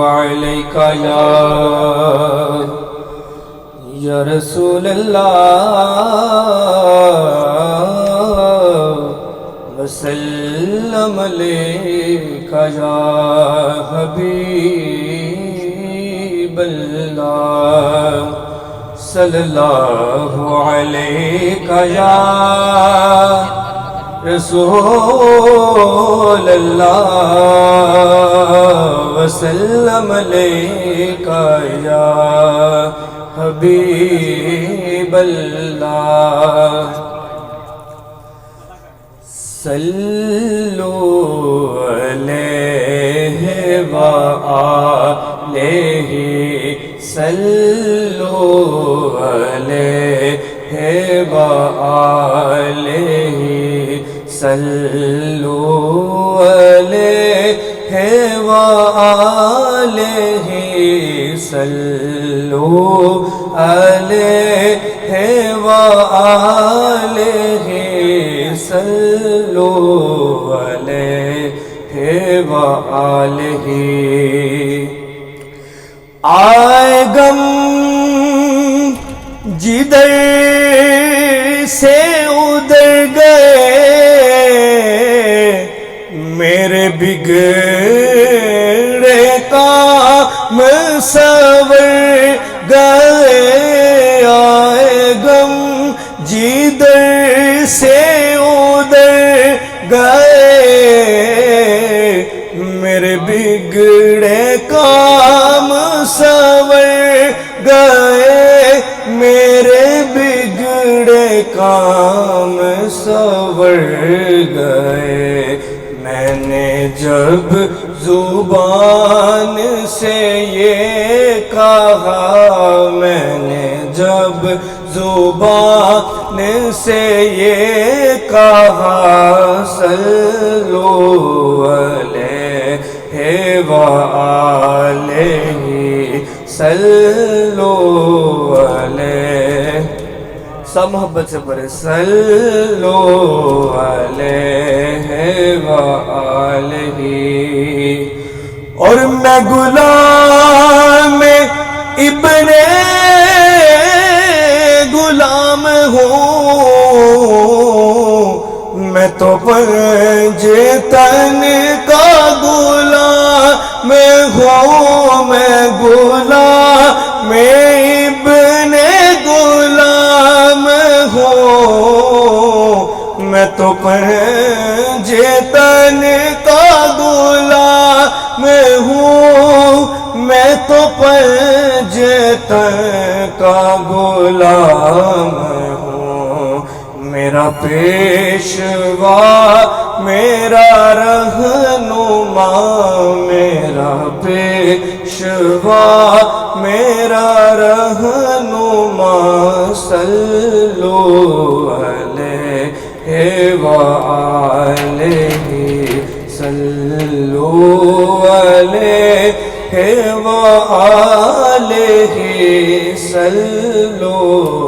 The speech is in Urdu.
علیک یا رسول اللہ وسلم علیک یا حبیب اللہ صلی اللہ علیک یا رسول اللہ وسلم علیک یا حبیب اللہ صلو علیہ وآلہ صلو علیہ وآلہ صلو علیہ وآلہ صلو علیہ وآلہ صلو علیہ وآلہ آئے غم جدھر سے ادھر گئے میرے بگڑے کام سنور گئے آئے غم جدھر سے ادھر گئے میرے بگڑے کام سنور گئے میرے بگڑے کام سنور گئے میں نے جب زبان سے یہ کہا میں نے جب زبان سے یہ کہا صلو علیہ وآلہ صلو علیہ سب محبت سے پڑھے صلو علیہ وآلہ اور میں غلام ابن غلام ہوں میں تو پنجے تن کا غلام ہوں میں غلام ابن غلام ہوں میں تو پنجے تن کا غلام ہوں میں تو پنجے تن کا غلام ہوں میرا پیشوا میرا رہنما میرا پیشوا میرا رہنما صلو علیہ وآلہ صلو علیہ وآلہ صلو